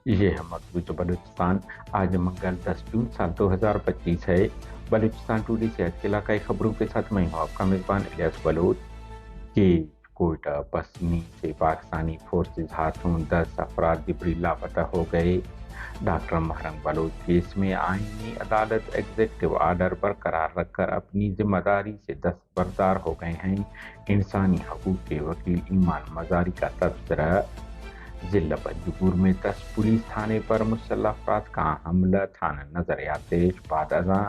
یہ ہے مقبوضہ بلوچستان۔ آج منگل 10 جون سال 2025 ہے۔ بلوچستان ٹوڈے سے آج کے علاقائی خبروں کے ساتھ میں ہوں آپ کا میزبان الیاس بلوچ۔ کہ کوئٹہ پسنی سے پاکستانی فورسز ہاتھوں 10 افراد دبری لاپتہ ہو گئے۔ ڈاکٹر محرم بلوچ کیس میں آئینی عدالت ایگزیکٹو آرڈر برقرار رکھ کر اپنی ذمہ داری سے دستبردار ہو گئے ہیں۔ انسانی حقوق کے وکیل ایمان مزاری کا تبصرہ۔ ضلع بنجپور میں 10 پولیس تھانے پر مسلح افراد کا حملہ، تھانہ نظریات پیش بعد ازاں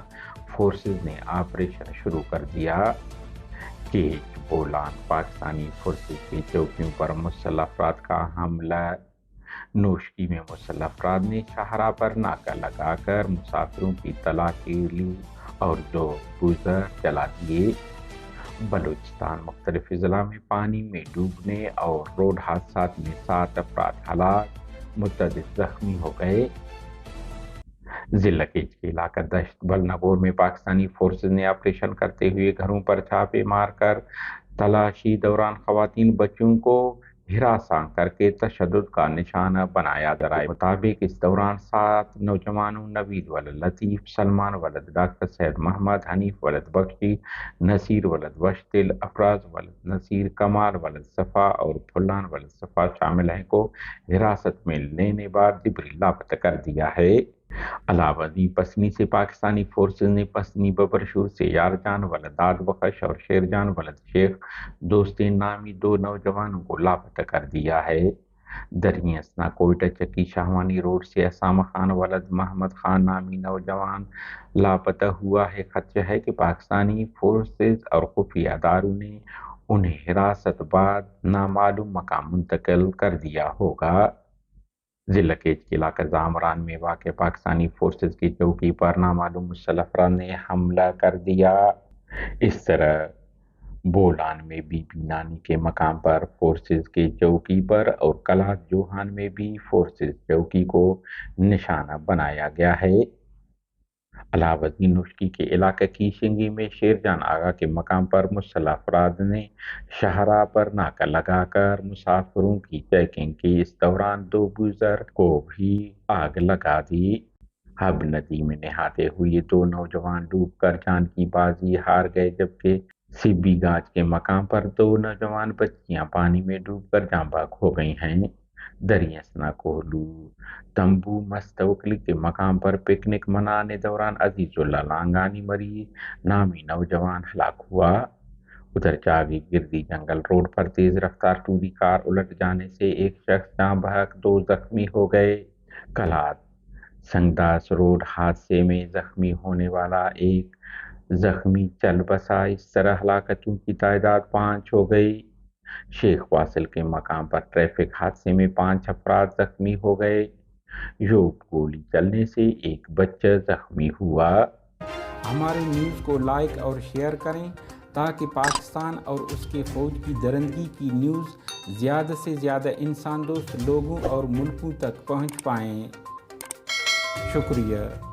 فورسز نے آپریشن شروع کر دیا۔ کیچ بولان پاکستانی فورسز کی چوکیوں پر مسلح افراد کا حملہ۔ نوشکی میں مسلح افراد نے شاہراہ پر ناکہ لگا کر مسافروں کی تلاشی لی اور 2 بوزر جلا دیے۔ بلوچستان مختلف اضلاع میں پانی میں ڈوبنے اور روڈ حادثات میں 7 افراد ہلاک، متعدد زخمی ہو گئے۔ ضلع کیچ کے علاقہ دشت بلنپور میں پاکستانی فورسز نے آپریشن کرتے ہوئے گھروں پر چھاپے مار کر تلاشی دوران خواتین بچوں کو ہراساں کر کے تشدد کا نشانہ بنایا۔ ذرائع مطابق اس دوران 7 نوجوانوں نوید ولد لطیف، سلمان ولد ڈاکٹر سید محمد، حنیف ولد بخشی، نصیر ولد وشتل، افراز ولد نصیر، کمال ولد صفا اور پھلان ولد صفا شامل ہیں کو حراست میں لینے بعد دبری لاپتہ کر دیا ہے۔ علاوہ ازیں پسنی سے پاکستانی فورسز نے پسنی ببرشور سے یارجان ولد داد بخش اور شیرجان ولد شیخ دوستین نامی 2 نوجوانوں کو لاپتہ کر دیا ہے۔ دریں اثنا کوئٹہ چکی شاہوانی روڈ سے اسامہ خان ولد محمد خان نامی نوجوان لاپتہ ہوا ہے۔ خدشہ ہے کہ پاکستانی فورسز اور خفیہ اداروں نے انہیں حراست بعد نامعلوم مقام منتقل کر دیا ہوگا۔ ضلع کیچ کے علاقہ زامران میں واقع پاکستانی فورسز کی چوکی پر نامعلوم مسلح افراد نے حملہ کر دیا۔ اس طرح بولان میں بی بی نانی کے مقام پر فورسز کی چوکی پر اور کلاس جوہان میں بھی فورسز چوکی کو نشانہ بنایا گیا ہے۔ علاوہ ازیں نوشکی کے علاقہ کیشنگی میں شیرجان آغا کے مقام پر مسلح افراد نے شاہراہ پر ناکہ لگا کر مسافروں کی چیکنگ کی۔ اس دوران 2 بوزر کو بھی آگ لگا دی۔ حب ندی میں نہاتے ہوئے 2 نوجوان ڈوب کر جان کی بازی ہار گئے، جبکہ سبی گانج کے مقام پر 2 نوجوان بچیاں پانی میں ڈوب کر جاں بحق ہو گئی ہیں۔ دریں اثنا کوہلو تمبو مستوکلی کے مقام پر پکنک منانے دوران عزیز اللہ لانگانی مری نامی نوجوان ہلاک ہوا۔ ادھر چاوی گردی جنگل روڈ پر تیز رفتار ٹوری کار الٹ جانے سے 1 شخص جاں بحق، 2 زخمی ہو گئے۔ کلات سنگداس روڈ حادثے میں زخمی ہونے والا 1 زخمی چل بسا، اس طرح ہلاکتوں کی تعداد 5 ہو گئی۔ شیخ واصل کے مقام پر ٹریفک حادثے میں 5 افراد زخمی ہو گئے۔ یوگ گولی چلنے سے 1 بچہ زخمی ہوا۔ ہماری نیوز کو لائک اور شیئر کریں تاکہ پاکستان اور اس کے فوج کی درندگی کی نیوز زیادہ سے زیادہ انسان دوست لوگوں اور ملکوں تک پہنچ پائیں۔ شکریہ۔